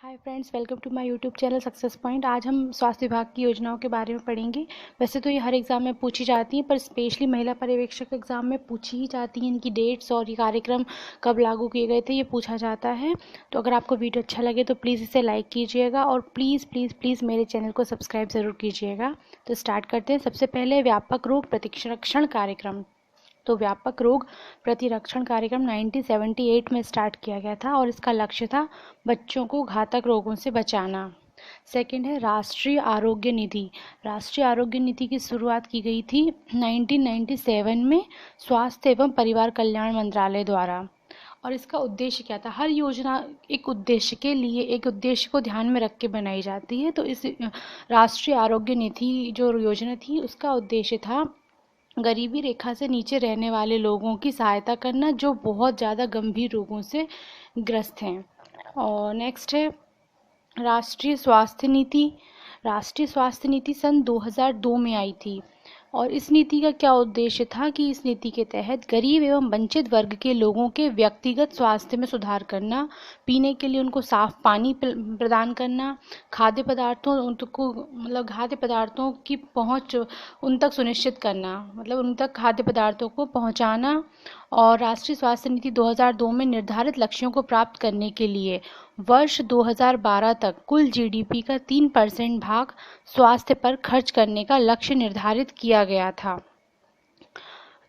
Hi friends, welcome to my YouTube channel success point. आज हम स्वास्थ्य विभाग की योजनाओं के बारे में पढ़ेंगे। वैसे तो ये हर एग्ज़ाम में पूछी जाती हैं, पर स्पेशली महिला पर्यवेक्षक एग्ज़ाम में पूछी ही जाती हैं। इनकी डेट्स और ये कार्यक्रम कब लागू किए गए थे, ये पूछा जाता है। तो अगर आपको वीडियो अच्छा लगे तो प्लीज़ इसे लाइक कीजिएगा और प्लीज़ प्लीज़ प्लीज़ मेरे चैनल को सब्सक्राइब ज़रूर कीजिएगा। तो स्टार्ट करते हैं। सबसे पहले व्यापक रोग प्रतिरक्षण कार्यक्रम। तो व्यापक रोग प्रतिरक्षण कार्यक्रम 1978 में स्टार्ट किया गया था और इसका लक्ष्य था बच्चों को घातक रोगों से बचाना। सेकंड है राष्ट्रीय आरोग्य निधि। राष्ट्रीय आरोग्य निधि की शुरुआत की गई थी 1997 में स्वास्थ्य एवं परिवार कल्याण मंत्रालय द्वारा। और इसका उद्देश्य क्या था? हर योजना एक उद्देश्य को ध्यान में रख के बनाई जाती है। तो इस राष्ट्रीय आरोग्य निधि जो योजना थी, उसका उद्देश्य था गरीबी रेखा से नीचे रहने वाले लोगों की सहायता करना, जो बहुत ज़्यादा गंभीर रोगों से ग्रस्त हैं। और नेक्स्ट है राष्ट्रीय स्वास्थ्य नीति। राष्ट्रीय स्वास्थ्य नीति सन 2002 में आई थी और इस नीति का क्या उद्देश्य था कि इस नीति के तहत गरीब एवं वंचित वर्ग के लोगों के व्यक्तिगत स्वास्थ्य में सुधार करना, पीने के लिए उनको साफ पानी प्रदान करना, खाद्य पदार्थों की पहुंच उन तक सुनिश्चित करना, मतलब उन तक खाद्य पदार्थों को पहुंचाना। और राष्ट्रीय स्वास्थ्य नीति 2002 में निर्धारित लक्ष्यों को प्राप्त करने के लिए वर्ष 2012 तक कुल जीडीपी का 3% भाग स्वास्थ्य पर खर्च करने का लक्ष्य निर्धारित किया गया था।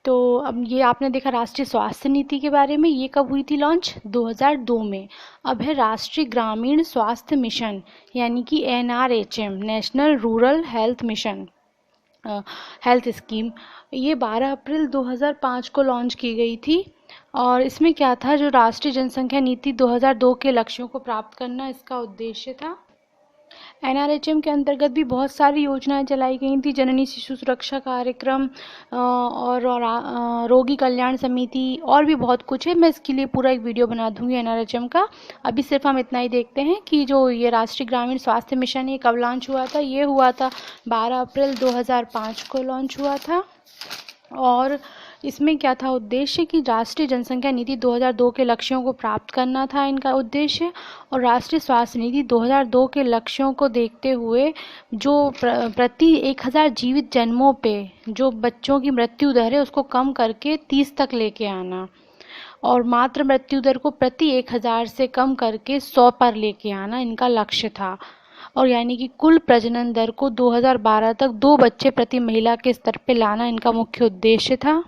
तो अब ये आपने देखा राष्ट्रीय स्वास्थ्य नीति के बारे में। ये कब हुई थी लॉन्च? 2002 में। अब है राष्ट्रीय ग्रामीण स्वास्थ्य मिशन, यानी कि NRHM, national rural health mission health scheme. ये 12 अप्रैल 2005 को लॉन्च की गई थी और इसमें क्या था, जो राष्ट्रीय जनसंख्या नीति 2002 के लक्ष्यों को प्राप्त करना इसका उद्देश्य था। NRHM के अंतर्गत भी बहुत सारी योजनाएं चलाई गई थी। जननी शिशु सुरक्षा कार्यक्रम और रोगी कल्याण समिति और भी बहुत कुछ है। मैं इसके लिए पूरा एक वीडियो बना दूंगी NRHM का। अभी सिर्फ हम इतना ही देखते हैं कि जो ये राष्ट्रीय ग्रामीण स्वास्थ्य मिशन ये कब लॉन्च हुआ था। ये हुआ था 12 अप्रैल 2005 को लॉन्च हुआ था। और इसमें क्या था उद्देश्य कि राष्ट्रीय जनसंख्या नीति 2002 के लक्ष्यों को प्राप्त करना था इनका उद्देश्य। और राष्ट्रीय स्वास्थ्य नीति 2002 के लक्ष्यों को देखते हुए जो प्रति 1000 जीवित जन्मों पे जो बच्चों की मृत्यु दर है उसको कम करके 30 तक लेके आना, और मातृ मृत्यु दर को प्रति 1000 से कम करके 100 पर लेके आना इनका लक्ष्य था। और यानी कि कुल प्रजनन दर को 2012 तक 2 बच्चे प्रति महिला के स्तर पे लाना इनका मुख्य उद्देश्य था।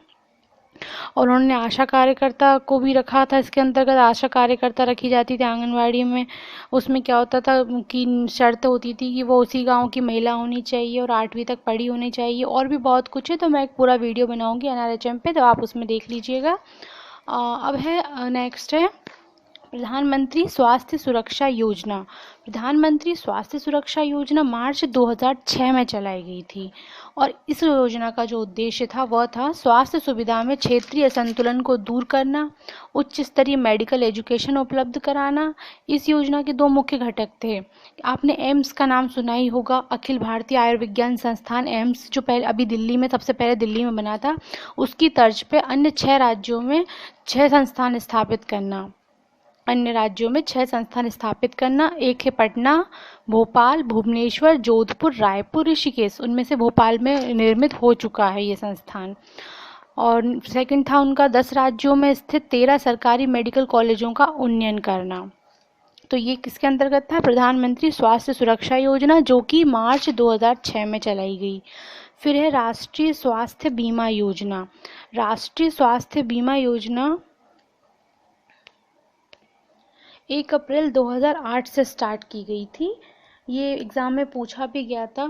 और उन्होंने आशा कार्यकर्ता को भी रखा था। इसके अंतर्गत आशा कार्यकर्ता रखी जाती थी आंगनवाड़ी में। उसमें क्या होता था कि शर्त होती थी कि वो उसी गांव की महिला होनी चाहिए और 8वीं तक पढ़ी होनी चाहिए, और भी बहुत कुछ है। तो मैं एक पूरा वीडियो बनाऊंगी NRHM पे, तो आप उसमें देख लीजिएगा। अब है नेक्स्ट है प्रधानमंत्री स्वास्थ्य सुरक्षा योजना। प्रधानमंत्री स्वास्थ्य सुरक्षा योजना मार्च 2006 में चलाई गई थी और इस योजना का जो उद्देश्य था वह था स्वास्थ्य सुविधा में क्षेत्रीय असंतुलन को दूर करना, उच्च स्तरीय मेडिकल एजुकेशन उपलब्ध कराना। इस योजना के 2 मुख्य घटक थे। आपने एम्स का नाम सुना ही होगा, अखिल भारतीय आयुर्विज्ञान संस्थान एम्स, जो पहले अभी दिल्ली में सबसे पहले दिल्ली में बना था। उसकी तर्ज पे अन्य 6 राज्यों में 6 संस्थान स्थापित करना। एक है पटना, भोपाल, भुवनेश्वर, जोधपुर, रायपुर, ऋषिकेश। उनमें से भोपाल में निर्मित हो चुका है ये संस्थान। और सेकंड था उनका 10 राज्यों में स्थित 13 सरकारी मेडिकल कॉलेजों का उन्नयन करना। तो ये किसके अंतर्गत था? प्रधानमंत्री स्वास्थ्य सुरक्षा योजना, जो कि मार्च 2006 में चलाई गई। फिर है राष्ट्रीय स्वास्थ्य बीमा योजना। राष्ट्रीय स्वास्थ्य बीमा योजना 1 अप्रैल 2008 से स्टार्ट की गई थी। ये एग्ज़ाम में पूछा भी गया था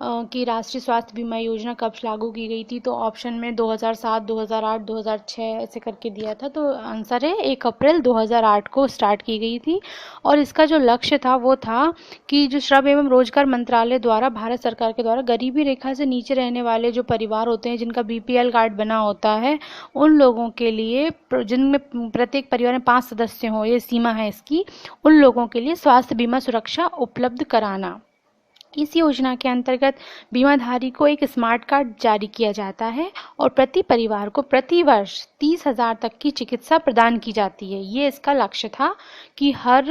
कि राष्ट्रीय स्वास्थ्य बीमा योजना कब लागू की गई थी। तो ऑप्शन में 2007, 2008, 2006 ऐसे करके दिया था। तो आंसर है 1 अप्रैल 2008 को स्टार्ट की गई थी। और इसका जो लक्ष्य था वो था कि जो श्रम एवं रोजगार मंत्रालय द्वारा, भारत सरकार के द्वारा, गरीबी रेखा से नीचे रहने वाले जो परिवार होते हैं जिनका BPL कार्ड बना होता है, उन लोगों के लिए, जिनमें प्रत्येक परिवार में 5 सदस्य हों, ये सीमा है इसकी, उन लोगों के लिए स्वास्थ्य बीमा सुरक्षा उपलब्ध कराना। इस योजना के अंतर्गत बीमाधारी को एक स्मार्ट कार्ड जारी किया जाता है और प्रति परिवार को प्रति वर्ष 30,000 तक की चिकित्सा प्रदान की जाती है। ये इसका लक्ष्य था कि हर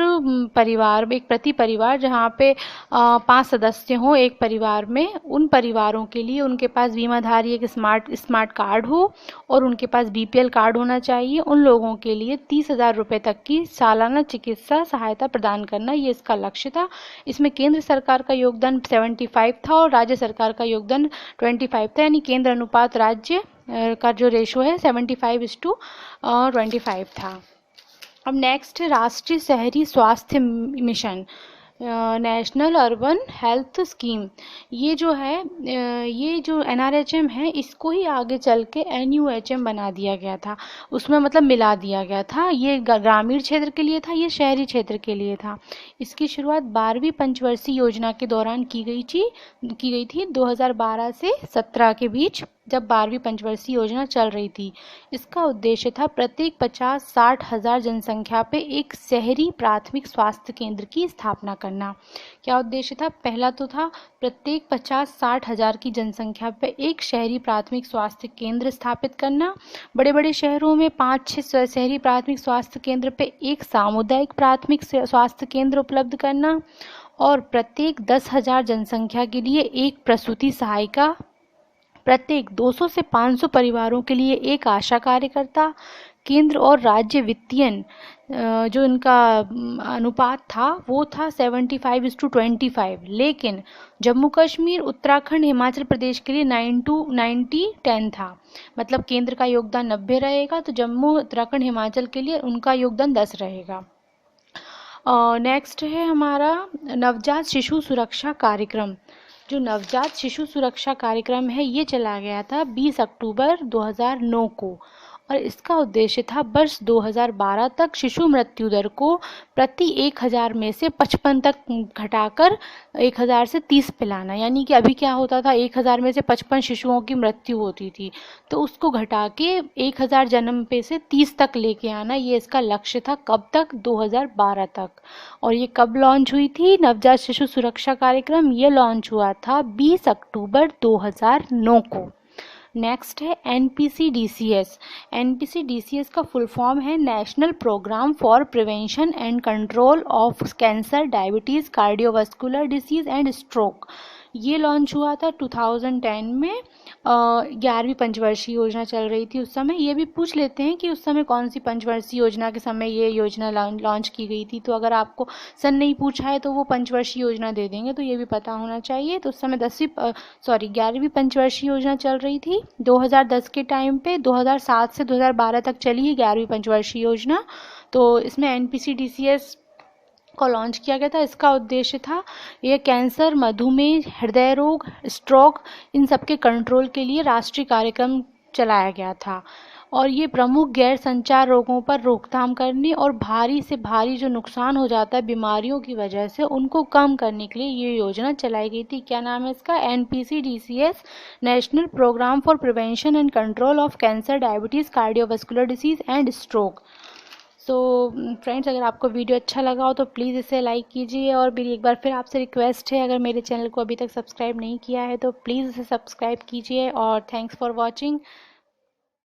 परिवार में, एक प्रति परिवार जहाँ पे 5 सदस्य हों एक परिवार में, उन परिवारों के लिए उनके पास बीमाधारी एक स्मार्ट कार्ड हो और उनके पास बीपीएल कार्ड होना चाहिए। उन लोगों के लिए 30,000 रुपये तक की सालाना चिकित्सा सहायता प्रदान करना, ये इसका लक्ष्य था। इसमें केंद्र सरकार का योगदान 75 था और राज्य सरकार का योगदान 25 था, यानी केंद्र अनुपात राज्य का जो रेशो है 75:25 था। अब नेक्स्ट है राष्ट्रीय शहरी स्वास्थ्य mission, national urban health scheme. ये जो है ये जो NRHM है, इसको ही आगे चल के NUHM बना दिया गया था, उसमें मतलब मिला दिया गया था। ये ग्रामीण क्षेत्र के लिए था, ये शहरी क्षेत्र के लिए था। इसकी शुरुआत 12वीं पंचवर्षीय योजना के दौरान की गई थी 2012 से 17 के बीच, जब 12वीं पंचवर्षीय योजना चल रही थी। इसका उद्देश्य था प्रत्येक 50-60 हज़ार जनसंख्या पे एक शहरी प्राथमिक स्वास्थ्य केंद्र की स्थापना करना। क्या उद्देश्य था? पहला तो था प्रत्येक 50-60 हज़ार की जनसंख्या पे एक शहरी प्राथमिक स्वास्थ्य केंद्र स्थापित करना। बड़े बड़े शहरों में 5-6 शहरी प्राथमिक स्वास्थ्य केंद्र पे एक सामुदायिक प्राथमिक स्वास्थ्य केंद्र उपलब्ध करना और प्रत्येक 10,000 जनसंख्या के लिए एक प्रसूति सहायिका, प्रत्येक 200 से 500 परिवारों के लिए एक आशा कार्यकर्ता केंद्र और राज्य वित्तीयन जो इनका अनुपात था वो था 75:25। लेकिन जम्मू कश्मीर, उत्तराखंड, हिमाचल प्रदेश के लिए 9:90:10 था। मतलब केंद्र का योगदान 90 रहेगा तो जम्मू, उत्तराखंड, हिमाचल के लिए उनका योगदान 10 रहेगा। नेक्स्ट है हमारा नवजात शिशु सुरक्षा कार्यक्रम। जो नवजात शिशु सुरक्षा कार्यक्रम है ये चला गया था 20 अक्टूबर 2009 को और इसका उद्देश्य था वर्ष 2012 तक शिशु मृत्यु दर को प्रति 1000 में से 55 तक घटाकर 1000 से 30 पे लाना। यानी कि अभी क्या होता था, 1000 में से 55 शिशुओं की मृत्यु होती थी, तो उसको घटा के 1000 जन्म पे से 30 तक लेके आना, ये इसका लक्ष्य था। कब तक? 2012 तक। और ये कब लॉन्च हुई थी नवजात शिशु सुरक्षा कार्यक्रम? ये लॉन्च हुआ था 20 अक्टूबर 2009 को। नेक्स्ट है NPCDCS। NPCDCS का फुल फॉर्म है national programme for prevention and control of cancer, diabetes, cardiovascular disease and stroke. ये लॉन्च हुआ था 2010 में। 11वीं पंचवर्षीय योजना चल रही थी उस समय। ये भी पूछ लेते हैं कि उस समय कौन सी पंचवर्षीय योजना के समय ये योजना लॉन्च की गई थी, तो अगर आपको सन नहीं पूछा है तो वो पंचवर्षीय योजना दे देंगे, तो ये भी पता होना चाहिए। तो उस समय 11वीं पंचवर्षीय योजना चल रही थी 2010 के टाइम पे। 2007 से 2012 तक चली है 11वीं पंचवर्षीय योजना। तो इसमें NPCDCS को लॉन्च किया गया था। इसका उद्देश्य था ये कैंसर, मधुमेह, हृदय रोग, स्ट्रोक, इन सब के कंट्रोल के लिए राष्ट्रीय कार्यक्रम चलाया गया था और ये प्रमुख गैर संचार रोगों पर रोकथाम करने और भारी से भारी जो नुकसान हो जाता है बीमारियों की वजह से, उनको कम करने के लिए ये योजना चलाई गई थी। क्या नाम है इसका? NPCDCS, national programme for prevention and control of cancer, diabetes, cardiovascular disease and stroke. So friends, अगर आपको वीडियो अच्छा लगा हो तो प्लीज़ इसे लाइक कीजिए और मेरी एक बार फिर आपसे रिक्वेस्ट है, अगर मेरे चैनल को अभी तक सब्सक्राइब नहीं किया है तो प्लीज़ इसे सब्सक्राइब कीजिए और थैंक्स फॉर वॉचिंग।